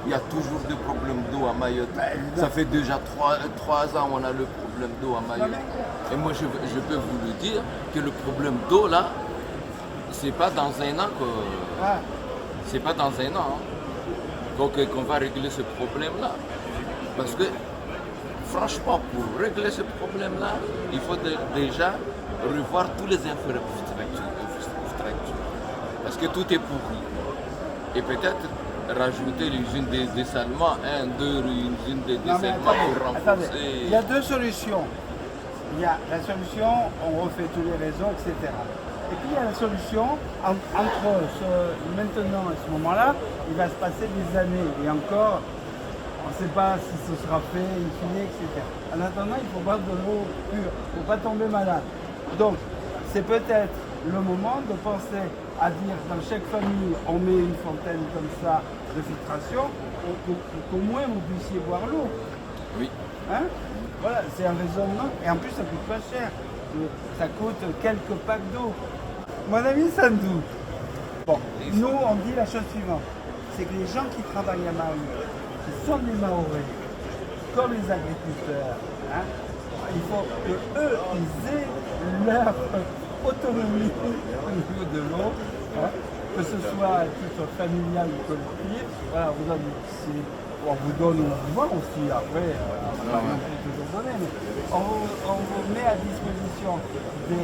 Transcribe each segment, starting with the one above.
Il y a toujours des problèmes d'eau à Mayotte. Ça fait déjà 3 ans qu'on a le problème d'eau à Mayotte. Et moi, je peux vous le dire que le problème d'eau, là, c'est pas dans un an que... C'est pas dans un an qu'on va régler ce problème-là. Parce que, franchement, pour régler ce problème-là, il faut déjà revoir tous les infrastructures. Parce que tout est pourri. Et peut-être rajouter l'usine des dessalements, une usine de dessalement pour renforcer... Attendez, il y a deux solutions. Il y a la solution, on refait tous les réseaux, etc. Et puis il y a la solution, entre maintenant et ce moment-là, il va se passer des années. Et encore, on ne sait pas si ce sera fait, in fine, etc. En attendant, il faut boire de l'eau pure, il ne faut pas tomber malade. Donc, c'est peut-être le moment de penser à dire dans chaque famille, on met une fontaine comme ça de filtration, qu'au moins vous puissiez boire l'eau. Oui. Hein? Voilà, c'est un raisonnement. Et en plus, ça coûte pas cher. Ça coûte quelques packs d'eau. Mon ami Sandou, bon, nous, on dit la chose suivante. C'est que les gens qui travaillent à Mayotte, qui sont des Mahorais, comme les agriculteurs, hein, il faut qu'eux, ils aient leur autonomie au niveau de l'eau, hein, que ce soit à titre familial ou collectif. Voilà, on vous donne au pouvoir aussi, après, on va toujours donner, mais on vous met à disposition des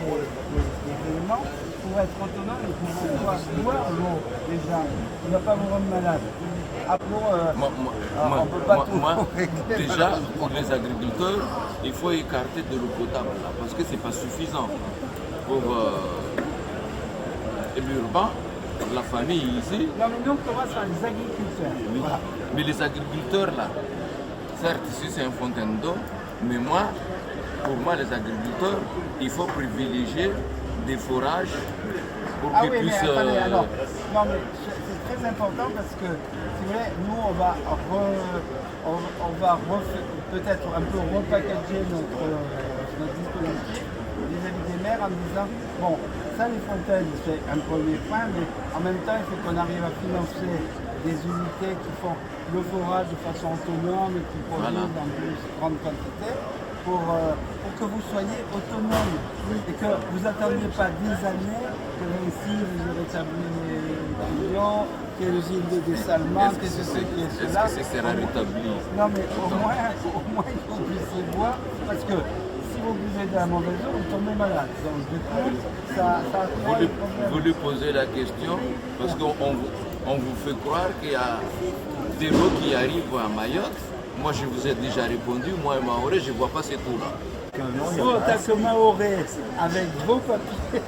éléments pour être autonome et pour pouvoir boire l'eau déjà. Il ne va pas vous rendre malade. On peut pas tout régler. Déjà, pour les agriculteurs, il faut écarter de l'eau potable là, parce que ce n'est pas suffisant. Pour l'urbain, la famille ici. Non, mais nous, on commence par les agriculteurs. Oui. Voilà. Mais les agriculteurs là, certes, ici c'est un fontaine d'eau, mais pour moi, les agriculteurs, il faut privilégier des forages pour qu'ils puissent. Mais attendez, alors, non, mais c'est très important parce que, c'est vrai, nous, on va peut-être un peu repackager notre dispositif vis-à-vis des maires en disant, bon, ça, les fontaines, c'est un premier point, mais en même temps, il faut qu'on arrive à financer des unités qui font le forage de façon autonome et qui produisent en plus grande quantité pour que vous soyez autonome et que vous n'attendiez pas 10 années que ici vous aurez établi les millions, qu'il y ait l'usine de dessalement, que ceci, qui est cela. Est-ce que ça sera rétabli? Non, mais au moins, il faut que vous puissiez voir, parce que si vous buvez de la mauvaise eau, vous tombez malade. Donc, du coup, ça vous lui posez la question, parce qu'on vous fait croire qu'il y a des eaux qui arrivent à Mayotte. Moi, je vous ai déjà répondu, moi, Maoré, je ne vois pas cette eau-là. Vous, en tant que Maoré, avec vos papiers,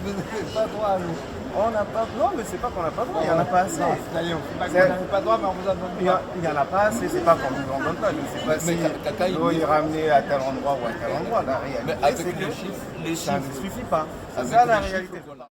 vous n'avez pas droit à l'eau. On n'a pas. Non, mais c'est pas qu'on n'a pas droit, il n'y en a pas assez. D'ailleurs, c'est pas qu'on n'avait pas droit, mais on vous en donne pas. Il n'y en a pas assez, c'est pas qu'on ne nous en donne pas. Je ne sais pas si l'eau est ramenée à tel endroit ou à tel endroit. La réalité, Mais avec c'est que les ça chiffres, ne suffit pas. C'est avec ça la les chiffres, réalité. voilà.